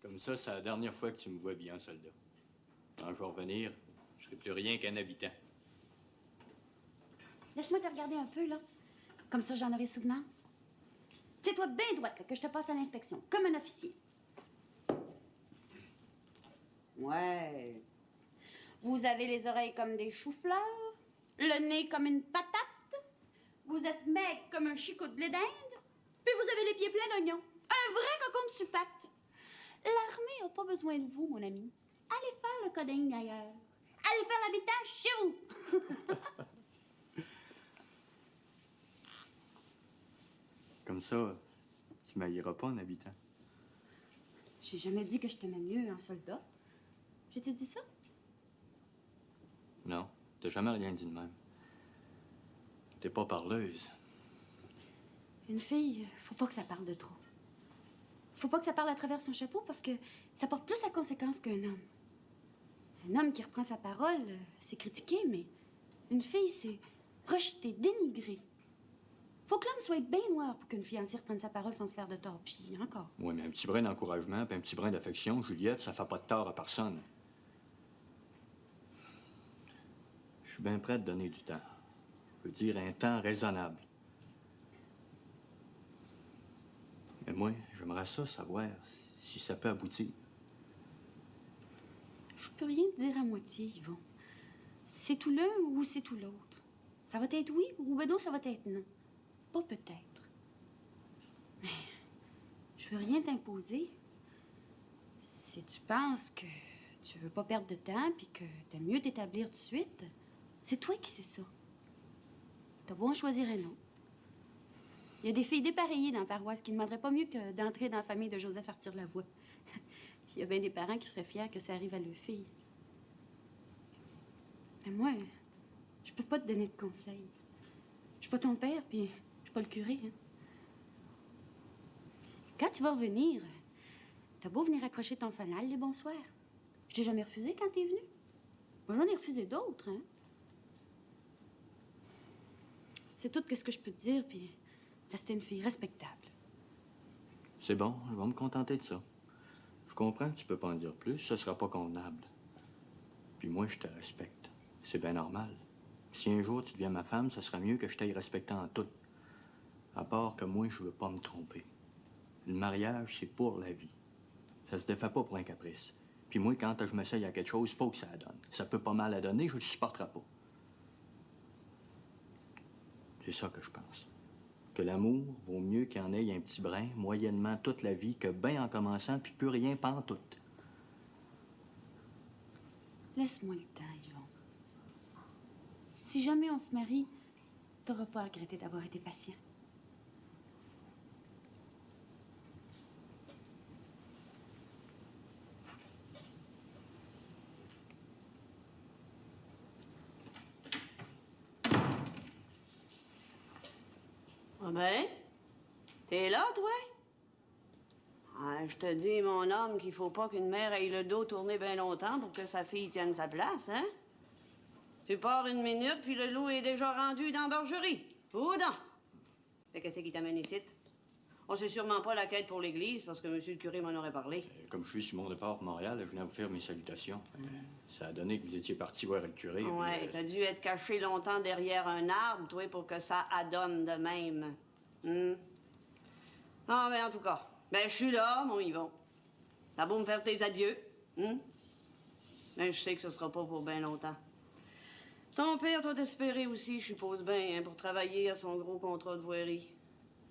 Comme ça, c'est la dernière fois que tu me vois bien, soldat. Quand je vais revenir, je serai plus rien qu'un habitant. Laisse-moi te regarder un peu, là. Comme ça, j'en aurai souvenance. Tiens-toi bien droite, là, que je te passe à l'inspection, comme un officier. Ouais. Vous avez les oreilles comme des choux-fleurs, le nez comme une patate, vous êtes maigre comme un chicot de blé d'Inde, puis vous avez les pieds pleins d'oignons. Un vrai cocon de supate. L'armée n'a pas besoin de vous, mon ami. Allez faire le coding ailleurs. Allez faire l'habitant chez vous. Comme ça, tu m'haïras pas en habitant. J'ai jamais dit que je t'aimais mieux en soldat. Je t'ai dit ça? Non, t'as jamais rien dit de même. T'es pas parleuse. Une fille, faut pas que ça parle de trop. Faut pas que ça parle à travers son chapeau parce que ça porte plus à conséquence qu'un homme. Un homme qui reprend sa parole, c'est critiqué, mais une fille, c'est rejeté, dénigré. Faut que l'homme soit bien noir pour qu'une fiancée reprenne sa parole sans se faire de tort, puis encore. Oui, mais un petit brin d'encouragement puis un petit brin d'affection, Juliette, ça fait pas de tort à personne. Je suis bien prêt à te donner du temps. Je veux dire un temps raisonnable. Mais moi, j'aimerais ça savoir si ça peut aboutir. Je peux rien te dire à moitié, Yvon. C'est tout l'un ou c'est tout l'autre. Ça va être oui ou ben non, ça va être non. Pas peut-être. Mais je veux rien t'imposer. Si tu penses que tu veux pas perdre de temps puis que t'aimes mieux t'établir tout de suite, c'est toi qui sais ça. T'as beau en choisir un autre. Il y a des filles dépareillées dans la paroisse qui ne demanderaient pas mieux que d'entrer dans la famille de Joseph Arthur Lavoie. Puis il y a bien des parents qui seraient fiers que ça arrive à leur fille. Mais moi, je peux pas te donner de conseils. Je suis pas ton père, puis je suis pas le curé. Hein. Quand tu vas revenir, t'as beau venir accrocher ton fanal les bonsoirs. Je t'ai jamais refusé quand t'es venu. Moi, j'en ai refusé d'autres, hein. C'est tout ce que je peux te dire, puis rester une fille respectable. C'est bon, je vais me contenter de ça. Je comprends que tu peux pas en dire plus, ce sera pas convenable. Puis moi, je te respecte. C'est bien normal. Si un jour tu deviens ma femme, ce sera mieux que je t'aille respecté en tout. À part que moi, je veux pas me tromper. Le mariage, c'est pour la vie. Ça se défait pas pour un caprice. Puis moi, quand je m'essaye à quelque chose, faut que ça donne. Ça peut pas mal à donner, je le supporterai pas. C'est ça que je pense. Que l'amour vaut mieux qu'il y en ait un petit brin, moyennement toute la vie, que ben en commençant, puis plus rien pantoute. Laisse-moi le temps, Yvon. Si jamais on se marie, t'auras pas à regretter d'avoir été patient. Ah ben, t'es là, toi? Ah, je te dis, mon homme, qu'il faut pas qu'une mère ait le dos tourné bien longtemps pour que sa fille tienne sa place, hein? Tu pars une minute, puis le loup est déjà rendu dans la bergerie. Oudon! Fait qu'est-ce qui t'amène ici? On sait sûrement pas la quête pour l'église, parce que monsieur le curé m'en aurait parlé. Comme je suis sur mon départ pour Montréal, je venais vous faire mes salutations. Ça a donné que vous étiez parti voir le curé. Ouais, puis, t'as dû être caché longtemps derrière un arbre, toi, pour que ça adonne de même. Ah, ben, en tout cas, ben, je suis là, mon Yvon. T'as beau me faire tes adieux, ben, je sais que ce sera pas pour bien longtemps. Ton père doit espérer aussi, je suppose bien, hein, pour travailler à son gros contrat de voirie.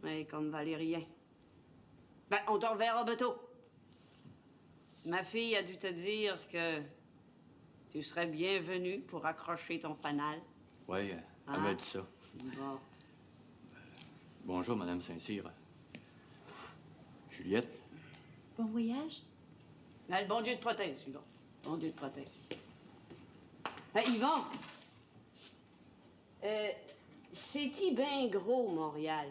Mais comme Valérien. Ben, on te reverra bientôt. Ma fille a dû te dire que tu serais bienvenue pour accrocher ton fanal. Oui, elle m'a dit ça. Bon. Bonjour, Madame Saint-Cyr. Juliette? Bon voyage. Ben, le bon Dieu te protège, Yvon. Bon Dieu te protège. Hey, Yvon! C'est-tu bien gros, Montréal?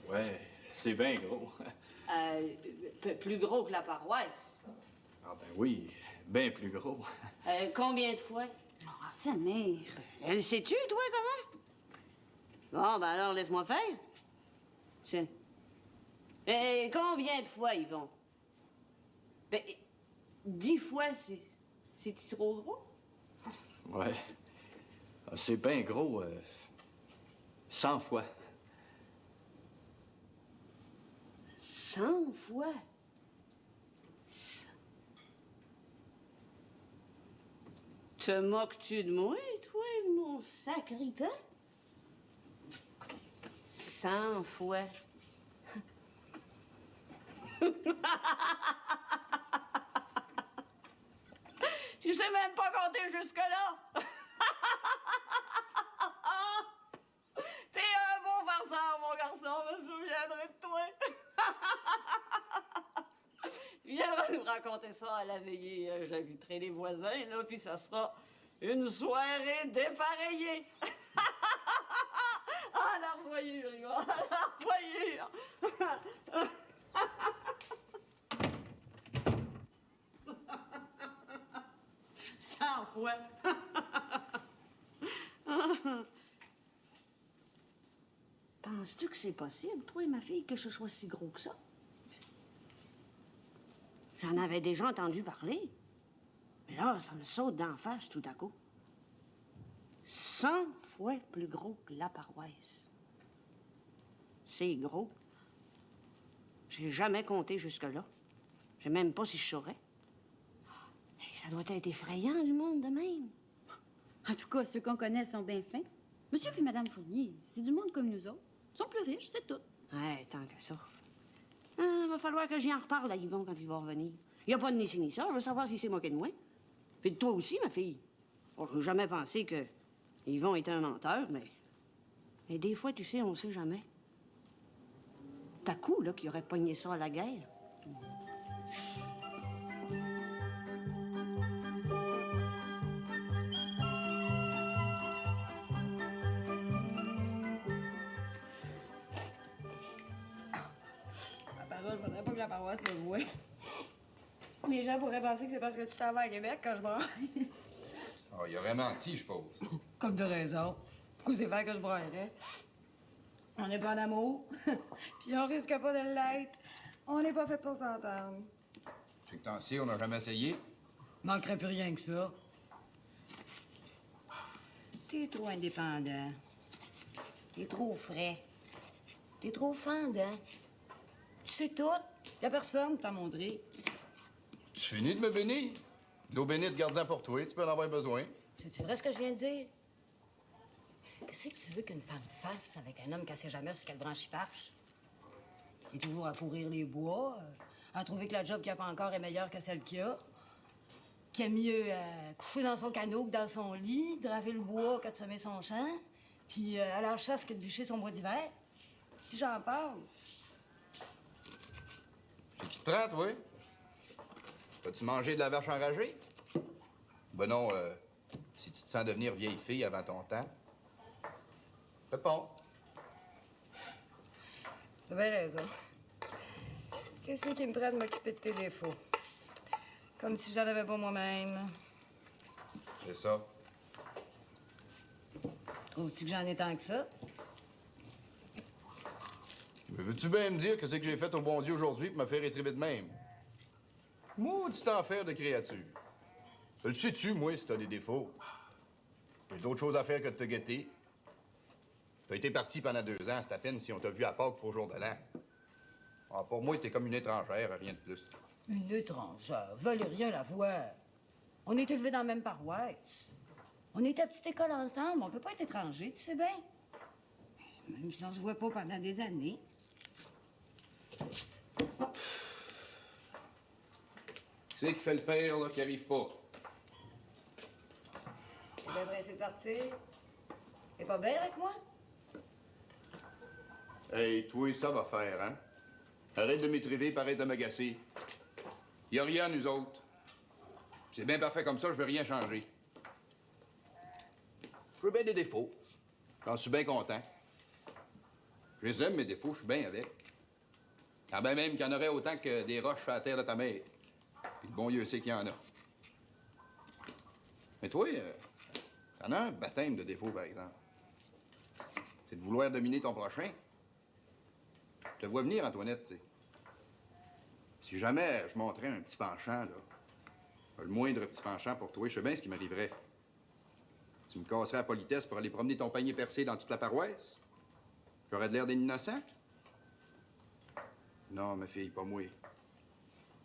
Ouais, c'est bien gros. Plus gros que la paroisse. Ah ben oui, bien plus gros. Combien de fois? Oh, sa mère. Elle sais-tu, toi, comment? Bon, ben alors, laisse-moi faire. Combien de fois, Yvon? Ben, 10 fois, c'est trop gros? Ouais. C'est bien gros. 100 fois. 100 fois? Te moques-tu de moi, toi, mon sacripant? 100 fois. Tu sais même pas compter jusque-là. T'es un bon farceur, mon garçon, je me souviendrai de toi. Tu viendras nous raconter ça à la veillée. J'inviterai les voisins, là, puis ça sera une soirée dépareillée. Ah, la revoyure, Yvan, la revoyure. 100 fois. Penses-tu que c'est possible, toi et ma fille, que ce soit si gros que ça? J'en avais déjà entendu parler. Mais là, ça me saute d'en face tout à coup. 100 fois plus gros que la paroisse. C'est gros. J'ai jamais compté jusque-là. Je sais même pas si je saurais. Hey, ça doit être effrayant, du monde de même. En tout cas, ceux qu'on connaît sont bien fins. Monsieur puis Madame Fournier, c'est du monde comme nous autres. Ils sont plus riches, c'est tout. Ouais, tant que ça. Va falloir que j'y en reparle à Yvon quand il va revenir. Il n'y a pas de ni ci ni ça. Je veux savoir s'il s'est moqué de moi. Puis de toi aussi, ma fille. Bon, je n'ai jamais pensé que Yvon était un menteur, mais des fois, tu sais, on sait jamais. T'as coup, là, qu'il aurait pogné ça à la guerre. Faudrait pas que la paroisse me voie. Les gens pourraient penser que c'est parce que tu t'en vas à Québec quand je braille. Oh, il aurait menti, je suppose. Comme de raison. Pourquoi c'est faire que je braillerais? On n'est pas en amour. Puis on risque pas de l'être. On n'est pas fait pour s'entendre. C'est que t'en sais, on n'a jamais essayé. Manquerait plus rien que ça. T'es trop indépendant. T'es trop frais. T'es trop fendant. Tu sais tout. Y a personne pour t'en montrer. Tu finis de me bénir? L'eau bénite, garde-en pour toi, tu peux en avoir besoin. C'est-tu vrai ce que je viens de dire? Qu'est-ce que tu veux qu'une femme fasse avec un homme qui ne sait jamais sur quelle branche il marche? Il est toujours à pourrir les bois, à trouver que la job qu'il a pas encore est meilleure que celle qu'il a, qu'il aime mieux coucher dans son canot que dans son lit, draver le bois que de semer son champ, puis aller à la chasse que de bûcher son bois d'hiver. Puis j'en passe. C'est qui te prend, toi? As-tu mangé de la vache enragée? Ben non, si tu te sens devenir vieille fille avant ton temps. Réponds. T'as bien raison. Qu'est-ce qui me prend de m'occuper de tes défauts? Comme si j'en avais pas moi-même. C'est ça. Trouves-tu que j'en ai tant que ça? Mais veux-tu bien me dire que c'est que j'ai fait au bon Dieu aujourd'hui pour me faire rétribuer de même? Maudit enfer de créature. Le sais-tu, moi, si t'as des défauts? J'ai d'autres choses à faire que de te guetter. T'as été parti pendant 2 ans, c'est à peine si on t'a vu à Pâques pour jour de l'an. Ah, pour moi, t'es comme une étrangère, rien de plus. Une étrangère, veulent rien la voir. On est élevés dans la même paroisse. On est à petite école ensemble, on peut pas être étrangers, tu sais bien. Même si on se voit pas pendant des années. C'est qui fait le père, là, qui arrive pas. T'es bien pressé de partir? T'es pas belle avec moi? Hey, toi, ça va faire, hein? Arrête de m'étriver, arrête de m'agacer. Y a rien à nous autres. C'est bien parfait comme ça, je veux rien changer. Je veux bien des défauts. J'en suis bien content. Je les aime, mes défauts, je suis bien avec. Quand bien même qu'il y en aurait autant que des roches à la terre de ta mère. Puis le bon Dieu sait qu'il y en a. Mais toi, t'en as un baptême de défauts, par exemple. C'est de vouloir dominer ton prochain. Je te vois venir, Antoinette, tu sais. Si jamais je montrais un petit penchant, là, le moindre petit penchant pour toi, je sais bien ce qui m'arriverait. Tu me casserais la politesse pour aller promener ton panier percé dans toute la paroisse? J'aurais de l'air d'un innocent? Non, ma fille, pas moi.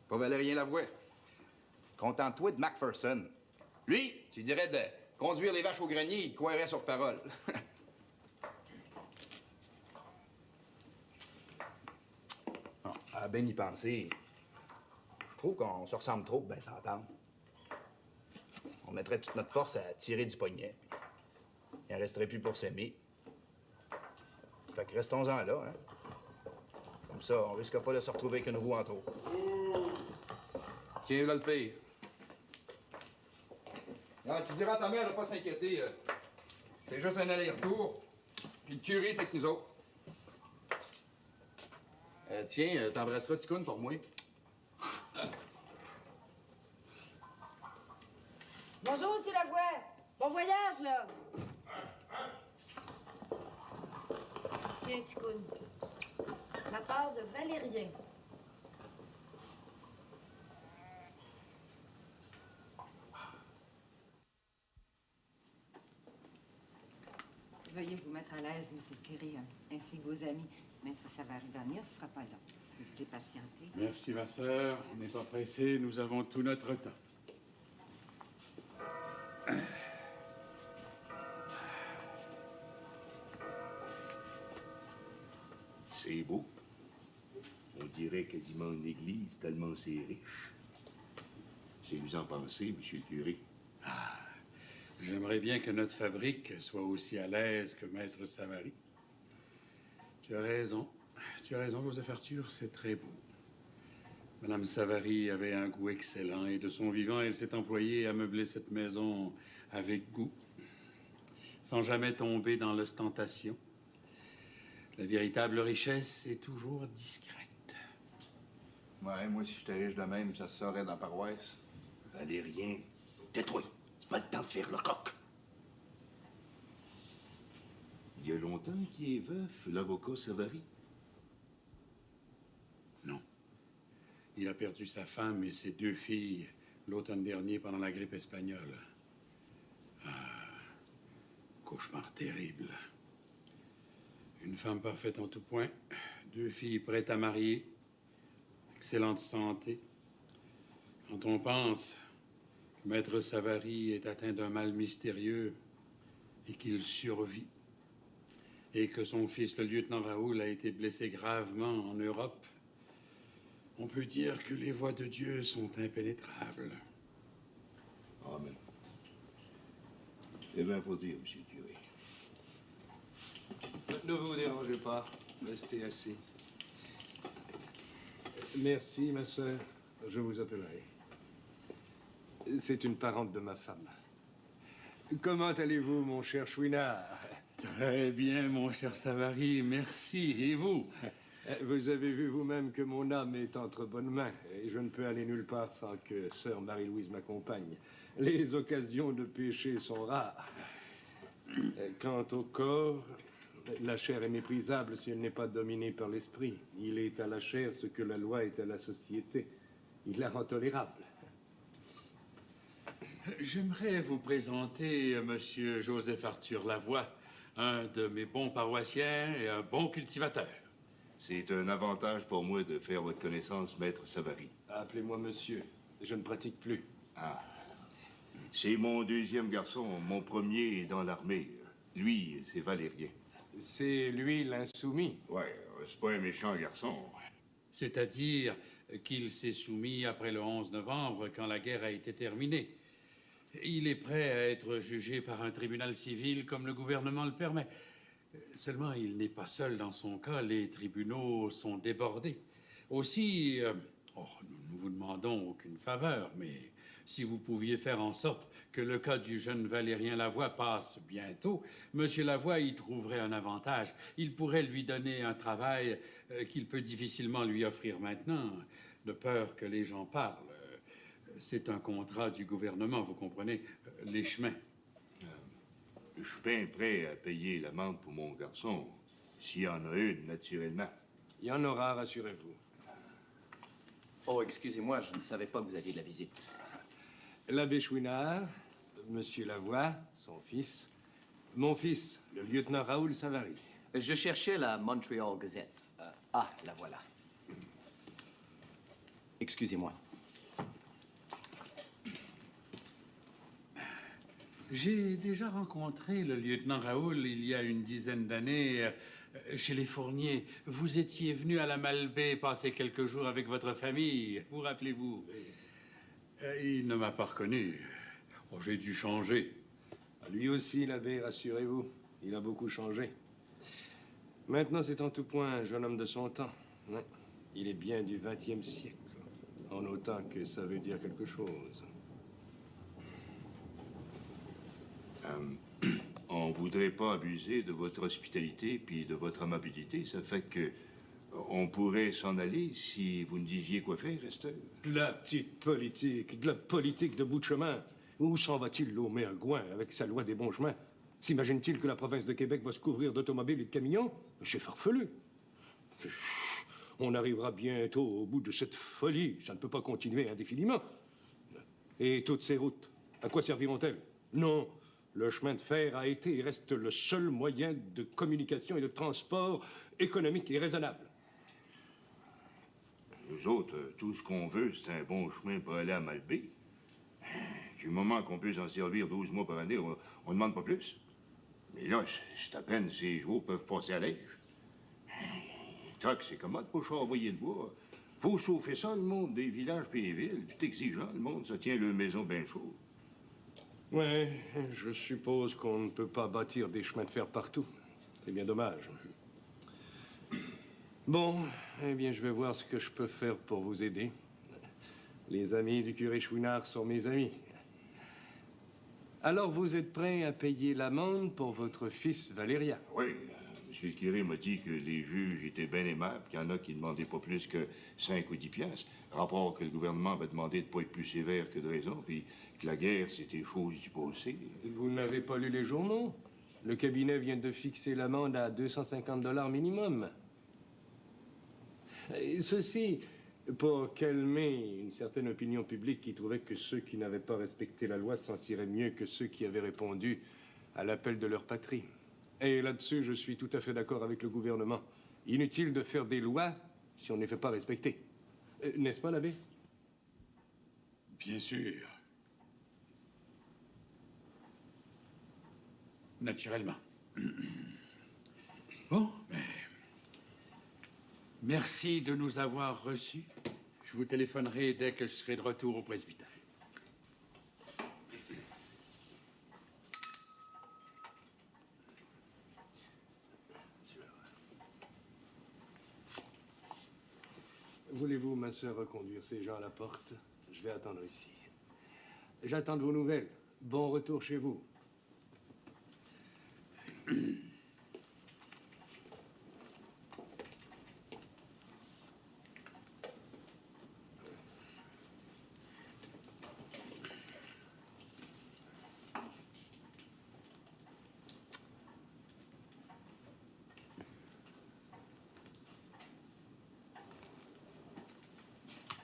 Pas Valérien Lavoie. Contente-toi de Macpherson. Lui, tu lui dirais de conduire les vaches au grenier, il te croirait sur parole. Bon, à bien y penser, je trouve qu'on se ressemble trop pour bien s'entendre. On mettrait toute notre force à tirer du poignet. Il en resterait plus pour s'aimer. Fait que restons-en là, hein. Comme ça, on risque pas de se retrouver avec une roue en trop. Tiens, là le pire. Non, tu diras à ta mère de pas s'inquiéter. C'est juste un aller-retour. Puis le curé est avec nous autres. Tiens, t'embrasseras Ticoune pour moi. Bonjour, monsieur Lavoie. Bon voyage, là. Tiens, Ticoune. La part de Valérien. Veuillez vous mettre à l'aise, monsieur le curé, ainsi que vos amis. Maître Savary va venir, ce ne sera pas long. S'il vous plaît, patientez. Merci, ma sœur. On n'est pas pressé, nous avons tout notre temps. C'est beau. On dirait quasiment une église, tellement c'est riche. C'est vous en pensez, monsieur le curé? J'aimerais bien que notre fabrique soit aussi à l'aise que Maître Savary. Tu as raison. Tu as raison, Joseph Arthur, c'est très beau. Madame Savary avait un goût excellent et de son vivant, elle s'est employée à meubler cette maison avec goût, sans jamais tomber dans l'ostentation. La véritable richesse est toujours discrète. Ouais, moi, si j'étais riche de même, ça se saurait dans la paroisse. Valérien, tais-toi. C'est pas le temps de faire le coq. Il y a longtemps qu'il est veuf, l'avocat Savary? Non. Il a perdu sa femme et ses 2 filles l'automne dernier pendant la grippe espagnole. Cauchemar terrible. Une femme parfaite en tout point, 2 filles prêtes à marier, excellente santé. Quand on pense que Maître Savary est atteint d'un mal mystérieux et qu'il survit, et que son fils, le lieutenant Raoul, a été blessé gravement en Europe, on peut dire que les voies de Dieu sont impénétrables. Amen. Eh bien, faut dire, monsieur le curé. Ne vous dérangez pas. Restez assis. Merci, ma sœur. Je vous appellerai. C'est une parente de ma femme. Comment allez-vous, mon cher Chouinard? Très bien, mon cher Savary, merci. Et vous? Vous avez vu vous-même que mon âme est entre bonnes mains et je ne peux aller nulle part sans que sœur Marie-Louise m'accompagne. Les occasions de pécher sont rares. Quant au corps, la chair est méprisable si elle n'est pas dominée par l'esprit. Il est à la chair ce que la loi est à la société. Il la rend tolérable. J'aimerais vous présenter monsieur Joseph Arthur Lavoie, un de mes bons paroissiens et un bon cultivateur. C'est un avantage pour moi de faire votre connaissance, maître Savary. Appelez-moi monsieur. Je ne pratique plus. C'est mon 2e garçon. Mon premier est dans l'armée. Lui, c'est Valérien. C'est lui l'insoumis. Ouais, c'est pas un méchant garçon. C'est-à-dire qu'il s'est soumis après le 11 novembre, quand la guerre a été terminée. Il est prêt à être jugé par un tribunal civil comme le gouvernement le permet. Seulement, il n'est pas seul dans son cas. Les tribunaux sont débordés. Aussi, nous ne vous demandons aucune faveur, mais si vous pouviez faire en sorte que le cas du jeune Valérien Lavoie passe bientôt, Monsieur Lavoie y trouverait un avantage. Il pourrait lui donner un travail qu'il peut difficilement lui offrir maintenant, de peur que les gens parlent. C'est un contrat du gouvernement, vous comprenez, les chemins. Je suis bien prêt à payer l'amende pour mon garçon, s'il y en a une, naturellement. Il y en aura, rassurez-vous. Oh, excusez-moi, je ne savais pas que vous aviez de la visite. L'abbé Chouinard, Monsieur Lavoie, son fils, mon fils, le lieutenant Raoul Savary. Je cherchais la Montreal Gazette. La voilà. Excusez-moi. J'ai déjà rencontré le lieutenant Raoul il y a une dizaine d'années chez les Fourniers. Vous étiez venu à la Malbaie passer quelques jours avec votre famille, vous rappelez-vous? Il ne m'a pas reconnu. Oh, j'ai dû changer. Lui aussi, l'abbé, rassurez-vous, il a beaucoup changé. Maintenant, c'est en tout point un jeune homme de son temps. Ouais. Il est bien du XXe siècle, en autant que ça veut dire quelque chose. On voudrait pas abuser de votre hospitalité puis de votre amabilité. Ça fait que on pourrait s'en aller si vous nous disiez quoi faire, Esther. De la politique de bout de chemin. Où s'en va-t-il, Lomé, un Gouin, avec sa loi des bons chemins? S'imagine-t-il que la province de Québec va se couvrir d'automobiles et de camions? C'est farfelu. On arrivera bientôt au bout de cette folie. Ça ne peut pas continuer indéfiniment. Et toutes ces routes, à quoi serviront-elles? Non. Le chemin de fer a été et reste le seul moyen de communication et de transport économique et raisonnable. Nous autres, tout ce qu'on veut, c'est un bon chemin pour aller à Malbaie. Du moment qu'on peut s'en servir 12 mois par année, on ne demande pas plus. Mais là, c'est à peine ces jours peuvent passer à l'âge. Troc, c'est commode pour charbouiller de bois. Faut chauffer ça, le monde des villages et des villes. Puis exigeant, le monde, ça tient leur maison bien chaud. Ouais, je suppose qu'on ne peut pas bâtir des chemins de fer partout. C'est bien dommage. Bon, eh bien, je vais voir ce que je peux faire pour vous aider. Les amis du curé Chouinard sont mes amis. Alors, vous êtes prêt à payer l'amende pour votre fils Valérien? Oui, M. le curé m'a dit que les juges étaient bien aimables, qu'il y en a qui ne demandaient pas plus que 5 ou 10 piastres. Rapport que le gouvernement avait demandé de ne pas être plus sévère que de raison, puis que la guerre, c'était chose du passé. Vous n'avez pas lu les journaux? Le cabinet vient de fixer l'amende à 250 $ minimum. Et ceci pour calmer une certaine opinion publique qui trouvait que ceux qui n'avaient pas respecté la loi s'en tiraient mieux que ceux qui avaient répondu à l'appel de leur patrie. Et là-dessus, je suis tout à fait d'accord avec le gouvernement. Inutile de faire des lois si on ne les fait pas respecter. N'est-ce pas, l'abbé? Bien sûr. Naturellement. Bon, mais... Merci de nous avoir reçus. Je vous téléphonerai dès que je serai de retour au presbytère. Voulez-vous, ma sœur, reconduire ces gens à la porte? Je vais attendre ici. J'attends de vos nouvelles. Bon retour chez vous.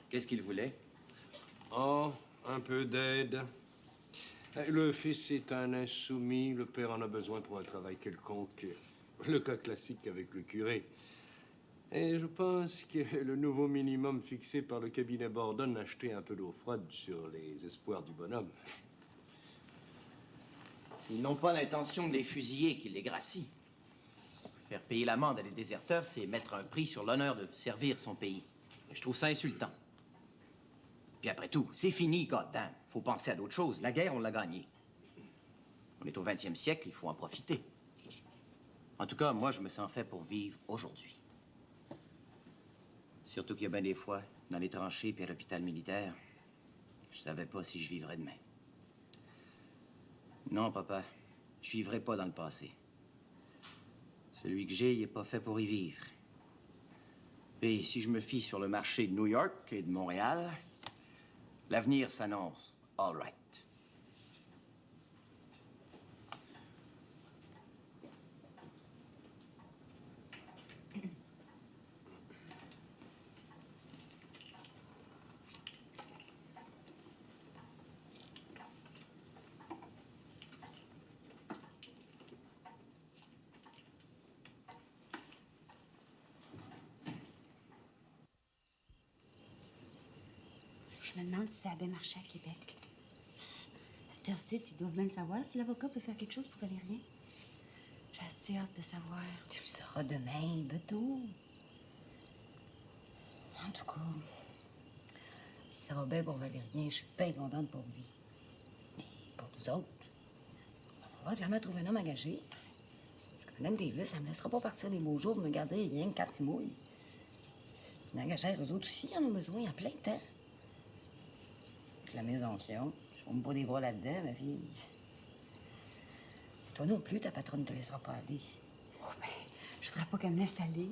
Qu'est-ce qu'il voulait? Oh, un peu d'aide. Le fils est un insoumis, le père en a besoin pour un travail quelconque. Le cas classique avec le curé. Et je pense que le nouveau minimum fixé par le cabinet Borden a jeté un peu d'eau froide sur les espoirs du bonhomme. Ils n'ont pas l'intention de les fusiller qu'ils les gracient. Faire payer l'amende à des déserteurs, c'est mettre un prix sur l'honneur de servir son pays. Et je trouve ça insultant. Puis après tout, c'est fini, goddamn. Faut penser à d'autres choses. La guerre, on l'a gagnée. On est au 20e siècle, il faut en profiter. En tout cas, moi, je me sens fait pour vivre aujourd'hui. Surtout qu'il y a bien des fois, dans les tranchées puis à l'hôpital militaire, je savais pas si je vivrais demain. Non, papa, je vivrai pas dans le passé. Celui que j'ai, il est pas fait pour y vivre. Et si je me fie sur le marché de New York et de Montréal, l'avenir s'annonce all right. Je me demande si ça a bien marché à Québec. À cette heure-ci, ils doivent bien le savoir si l'avocat peut faire quelque chose pour Valérien. J'ai assez hâte de savoir. Tu le sauras demain, Beto. En tout cas, si ça va bien pour Valérien, je suis bien contente pour lui. Mais pour nous autres, il va falloir jamais trouver un homme engagé. Parce que Mme Davis, elle me laissera pas partir les beaux jours pour me garder rien que quand il mouille. Une engagère, eux autres aussi, ils en ont besoin en plein temps. Avec la maison qu'ils ont, je ne pas des bras là-dedans, ma fille. Et toi non plus, ta patronne ne te laissera pas aller. Oh, ben, je voudrais pas qu'elle me laisse aller.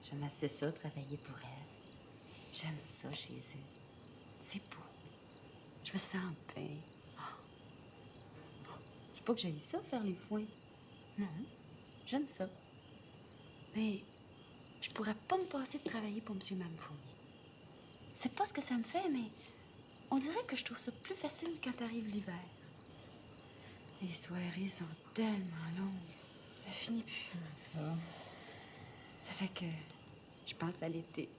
J'aime assez ça, travailler pour elle. J'aime ça chez eux. C'est beau. Je me sens bien. C'est pas que j'aille ça, faire les foins. Non, j'aime ça. Mais je pourrais pas me passer de travailler pour M. Mamfournier. C'est pas ce que ça me fait, mais on dirait que je trouve ça plus facile quand arrive l'hiver. Les soirées sont tellement longues. Ça finit plus. Ça fait que je pense à l'été.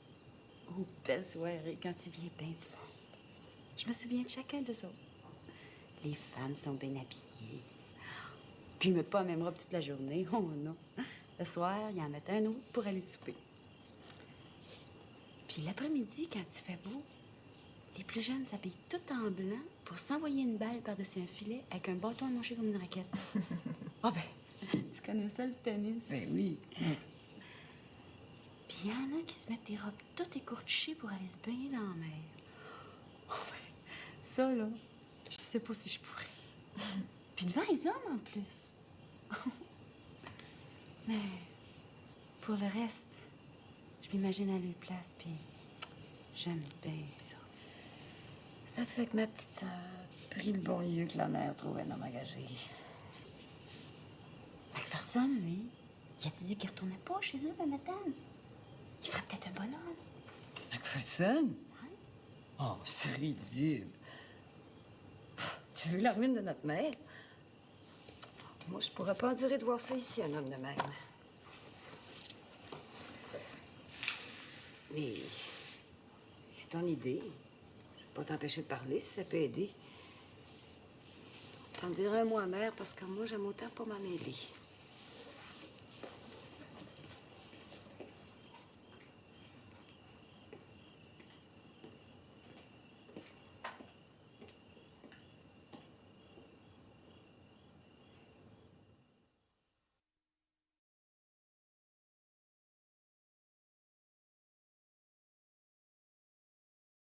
Aux belles soirées quand il vient bien du monde. Je me souviens de chacun d'eux autres. Les femmes sont bien habillées. Puis ils mettent pas la même robe toute la journée. Oh non. Le soir, ils en mettent un autre pour aller souper. Puis l'après-midi, quand il fait beau, les plus jeunes s'habillent tout en blanc pour s'envoyer une balle par-dessus un filet avec un bâton emmanché comme une raquette. Ah ben, tu connais ça, le tennis? Ben oui. Puis il y en a qui se mettent des robes toutes écorchées pour aller se baigner dans la mer. Oh ben, ça, là, je sais pas si je pourrais. Puis devant les hommes, en plus. Mais pour le reste, je m'imagine à leur place, puis j'aime bien ça. Ça fait que ma petite sœur a pris le bon lieu que la mère trouvait un homme engagé. McPherson, lui, il a-tu dit qu'il retournait pas chez eux, le matin? Il ferait peut-être un bonhomme. McPherson? Oui. Oh, c'est ridicule. Tu veux la ruine de notre mère? Moi, je pourrais pas endurer de voir ça ici, un homme de même. Mais c'est ton idée. Je vais pas t'empêcher de parler si ça peut aider. T'en dirais un mot à mère parce que moi, j'aime autant pas m'en mêler.